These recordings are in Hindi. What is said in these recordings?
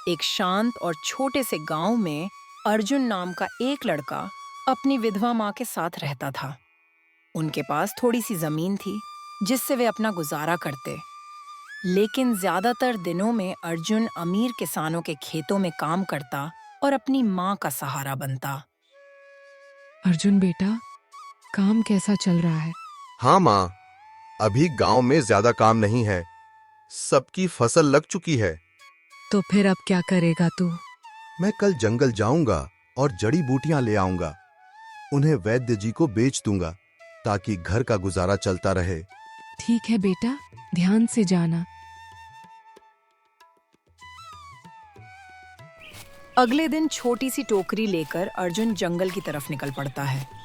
एक शांत और छोटे से गांव में अर्जुन नाम का एक लड़का अपनी विधवा माँ के साथ रहता था। उनके पास थोड़ी सी जमीन थी जिससे वे अपना गुजारा करते। लेकिन ज्यादातर दिनों में अर्जुन अमीर किसानों के खेतों में काम करता और अपनी माँ का सहारा बनता। अर्जुन बेटा, काम कैसा चल रहा है? हाँ माँ, अभी गांव में ज्यादा काम नहीं है। सबकी फसल लग चुकी है। तो फिर अब क्या करेगा तू? मैं कल जंगल जाऊंगा और जड़ी बूटियां ले आऊंगा। उन्हें वैद्य जी को बेच दूंगा ताकि घर का गुजारा चलता रहे। ठीक है बेटा, ध्यान से जाना। अगले दिन छोटी सी टोकरी लेकर अर्जुन जंगल की तरफ निकल पड़ता है।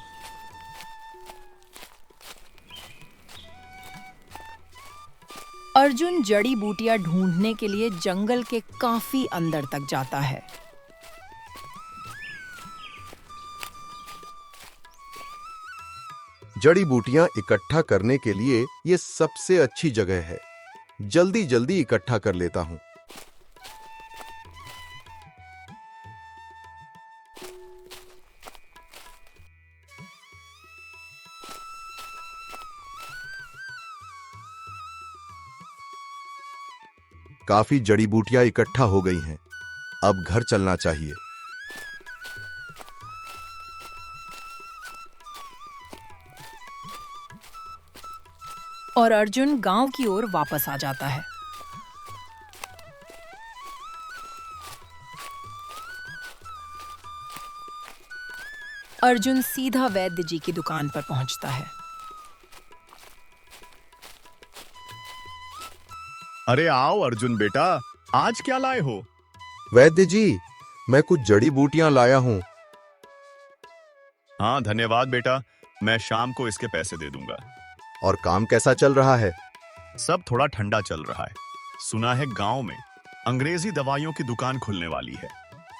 अर्जुन जड़ी बूटियां ढूंढने के लिए जंगल के काफी अंदर तक जाता है। जड़ी बूटियां इकट्ठा करने के लिए ये सबसे अच्छी जगह है। जल्दी जल्दी इकट्ठा कर लेता हूं। काफी जड़ी बूटियां इकट्ठा हो गई हैं। अब घर चलना चाहिए। और अर्जुन गांव की ओर वापस आ जाता है। अर्जुन सीधा वैद्य जी की दुकान पर पहुंचता है। अरे आओ अर्जुन बेटा, आज क्या लाए हो? वैद्य जी, मैं कुछ जड़ी बूटियां लाया हूं। हाँ धन्यवाद बेटा, मैं शाम को इसके पैसे दे दूंगा। और काम कैसा चल रहा है? सब थोड़ा ठंडा चल रहा है। सुना है गांव में अंग्रेजी दवाइयों की दुकान खुलने वाली है।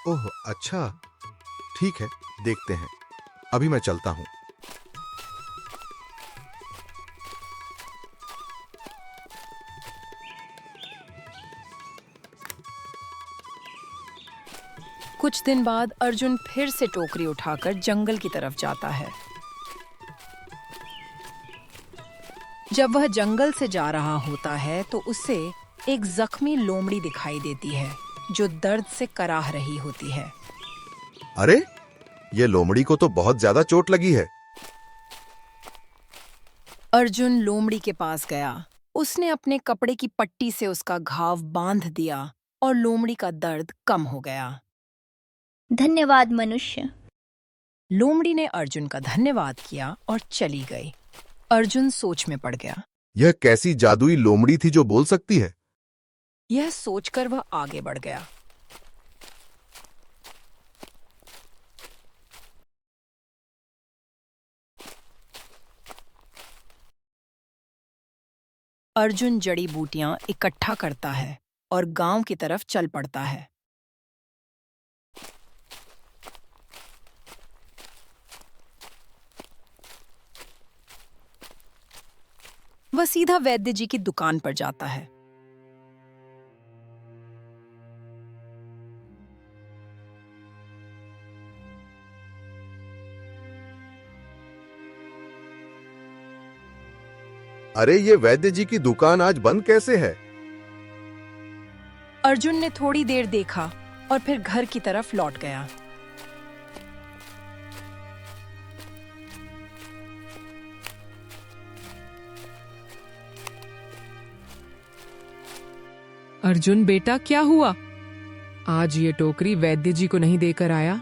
ओह अच्छा, ठीक है, देखते हैं। अभी मैं चलता हूं। कुछ दिन बाद अर्जुन फिर से टोकरी उठाकर जंगल की तरफ जाता है। जब वह जंगल से जा रहा होता है तो उसे एक जख्मी लोमड़ी दिखाई देती है जो दर्द से कराह रही होती है। अरे, ये लोमड़ी को तो बहुत ज्यादा चोट लगी है। अर्जुन लोमड़ी के पास गया। उसने अपने कपड़े की पट्टी से उसका घाव बांध दिया और लोमड़ी का दर्द कम हो गया। धन्यवाद मनुष्य। लोमड़ी ने अर्जुन का धन्यवाद किया और चली गई। अर्जुन सोच में पड़ गया। यह कैसी जादुई लोमड़ी थी जो बोल सकती है? यह सोचकर वह आगे बढ़ गया। अर्जुन जड़ी बूटियां इकट्ठा करता है और गांव की तरफ चल पड़ता है। वह सीधा वैद्य जी की दुकान पर जाता है। अरे, ये वैद्य जी की दुकान आज बंद कैसे है? अर्जुन ने थोड़ी देर देखा और फिर घर की तरफ लौट गया। अर्जुन बेटा, क्या हुआ? आज ये टोकरी वैद्य जी को नहीं देकर आया?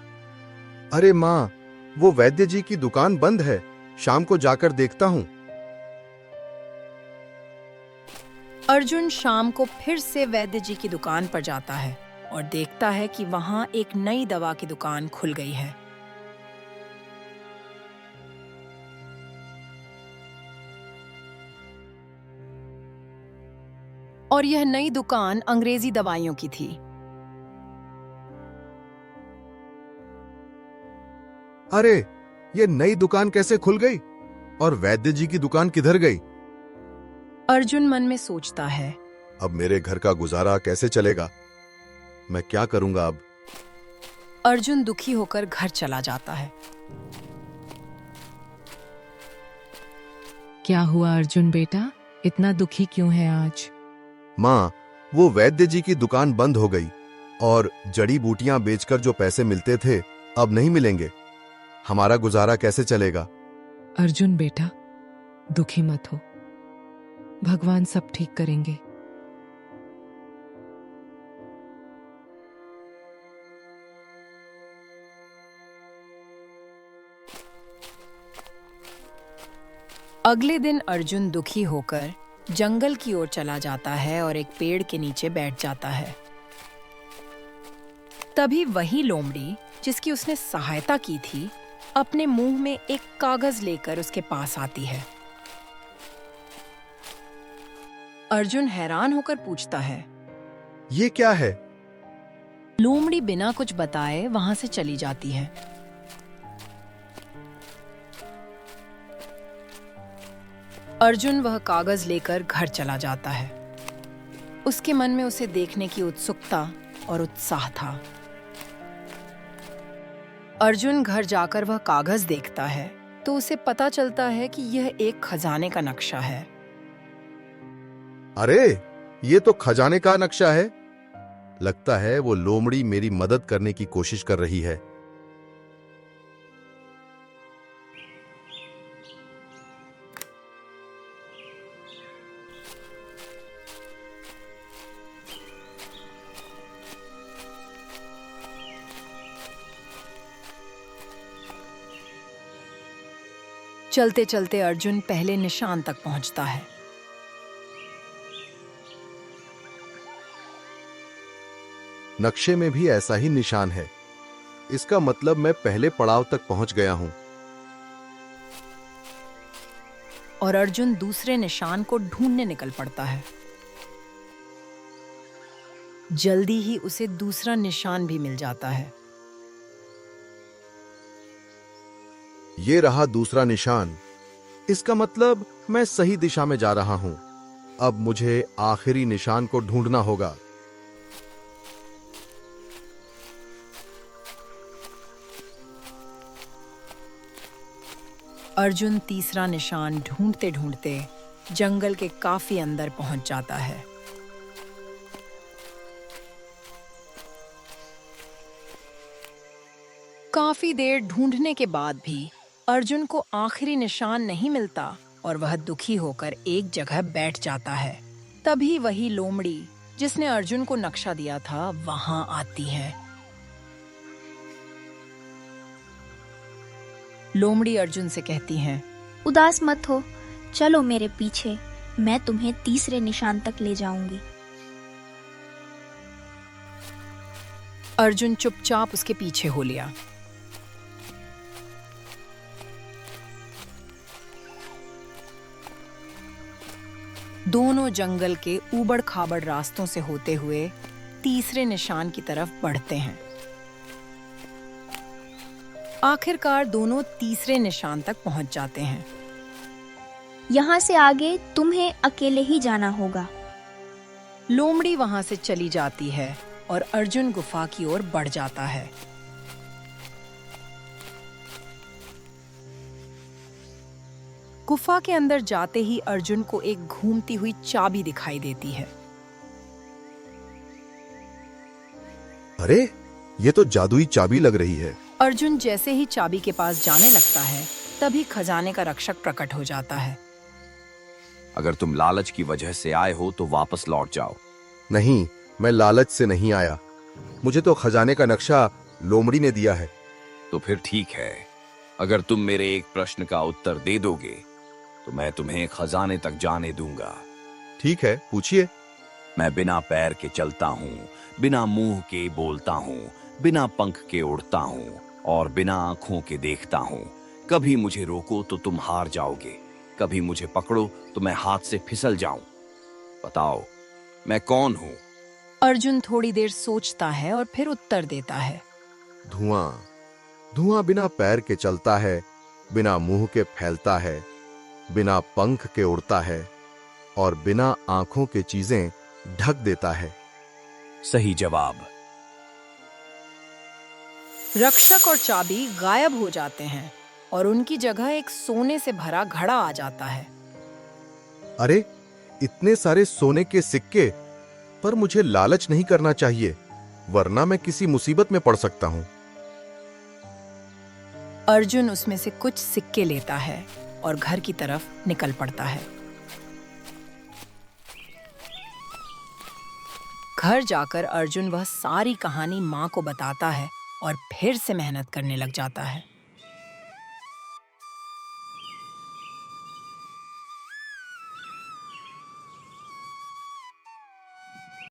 अरे माँ, वो वैद्य जी की दुकान बंद है। शाम को जाकर देखता हूँ। अर्जुन शाम को फिर से वैद्य जी की दुकान पर जाता है और देखता है कि वहां एक नई दवा की दुकान खुल गई है। और यह नई दुकान अंग्रेजी दवाइयों की थी। अरे, ये नई दुकान कैसे खुल गई? और वैद्य जी की दुकान किधर गई? अर्जुन मन में सोचता है। अब मेरे घर का गुजारा कैसे चलेगा? मैं क्या करूंगा अब? अर्जुन दुखी होकर घर चला जाता है। क्या हुआ अर्जुन बेटा, इतना दुखी क्यों है आज? माँ, वो वैद्य जी की दुकान बंद हो गई और जड़ी बूटियां बेचकर जो पैसे मिलते थे अब नहीं मिलेंगे। हमारा गुजारा कैसे चलेगा? अर्जुन बेटा, दुखी मत हो, भगवान सब ठीक करेंगे। अगले दिन अर्जुन दुखी होकर जंगल की ओर चला जाता है और एक पेड़ के नीचे बैठ जाता है। तभी वही लोमड़ी जिसकी उसने सहायता की थी, अपने मुंह में एक कागज लेकर उसके पास आती है। अर्जुन हैरान होकर पूछता है। ये क्या है? लोमड़ी बिना कुछ बताए वहां से चली जाती है। अर्जुन वह कागज लेकर घर चला जाता है। उसके मन में उसे देखने की उत्सुकता और उत्साह था। अर्जुन घर जाकर वह कागज देखता है तो उसे पता चलता है कि यह एक खजाने का नक्शा है। अरे, ये तो खजाने का नक्शा है। लगता है वो लोमड़ी मेरी मदद करने की कोशिश कर रही है। चलते चलते अर्जुन पहले निशान तक पहुंचता है। नक्शे में भी ऐसा ही निशान है। इसका मतलब मैं पहले पड़ाव तक पहुंच गया हूं। और अर्जुन दूसरे निशान को ढूंढने निकल पड़ता है। जल्दी ही उसे दूसरा निशान भी मिल जाता है। ये रहा दूसरा निशान। इसका मतलब मैं सही दिशा में जा रहा हूं। अब मुझे आखिरी निशान को ढूंढना होगा। अर्जुन तीसरा निशान ढूंढते ढूंढते जंगल के काफी अंदर पहुंच जाता है। काफी देर ढूंढने के बाद भी अर्जुन को आखिरी निशान नहीं मिलता और वह दुखी होकर एक जगह बैठ जाता है। तभी वही लोमड़ी जिसने अर्जुन को नक्शा दिया था वहां आती है। लोमड़ी अर्जुन से कहती हैं, उदास मत हो, चलो मेरे पीछे, मैं तुम्हें तीसरे निशान तक ले जाऊंगी। अर्जुन चुपचाप उसके पीछे हो लिया। दोनों जंगल के ऊबड़ खाबड़ रास्तों से होते हुए तीसरे निशान की तरफ बढ़ते हैं। आखिरकार दोनों तीसरे निशान तक पहुंच जाते हैं। यहाँ से आगे तुम्हें अकेले ही जाना होगा। लोमड़ी वहां से चली जाती है और अर्जुन गुफा की ओर बढ़ जाता है। गुफा के अंदर जाते ही अर्जुन को एक घूमती हुई चाबी दिखाई देती है। अरे, ये तो जादुई चाबी लग रही है। अर्जुन जैसे ही चाबी के पास जाने लगता है तभी खजाने का रक्षक प्रकट हो जाता है। अगर तुम लालच की वजह से आए हो तो वापस लौट जाओ। नहीं, मैं लालच से नहीं आया। मुझे तो खजाने का नक्शा लोमड़ी ने दिया है। तो फिर ठीक है, अगर तुम मेरे एक प्रश्न का उत्तर दे दोगे तो मैं तुम्हें खजाने तक जाने दूंगा। ठीक है, पूछिए। मैं बिना पैर के चलता हूँ, बिना मुंह के बोलता हूँ, बिना पंख के उड़ता हूँ और बिना आंखों के देखता हूँ। कभी मुझे रोको तो तुम हार जाओगे, कभी मुझे पकड़ो तो मैं हाथ से फिसल जाऊं। बताओ, मैं कौन हूँ? अर्जुन थोड़ी देर सोचता है और फिर उत्तर देता है, धुआं। धुआं बिना पैर के चलता है, बिना मुंह के फैलता है, बिना पंख के उड़ता है और बिना आंखों के चीजें ढक देता है। सही जवाब। रक्षक और चाबी गायब हो जाते हैं और उनकी जगह एक सोने से भरा घड़ा आ जाता है। अरे, इतने सारे सोने के सिक्के! पर मुझे लालच नहीं करना चाहिए, वरना मैं किसी मुसीबत में पड़ सकता हूँ। अर्जुन उसमें से कुछ सिक्के लेता है और घर की तरफ निकल पड़ता है। घर जाकर अर्जुन वह सारी कहानी माँ को बताता है और फिर से मेहनत करने लग जाता है।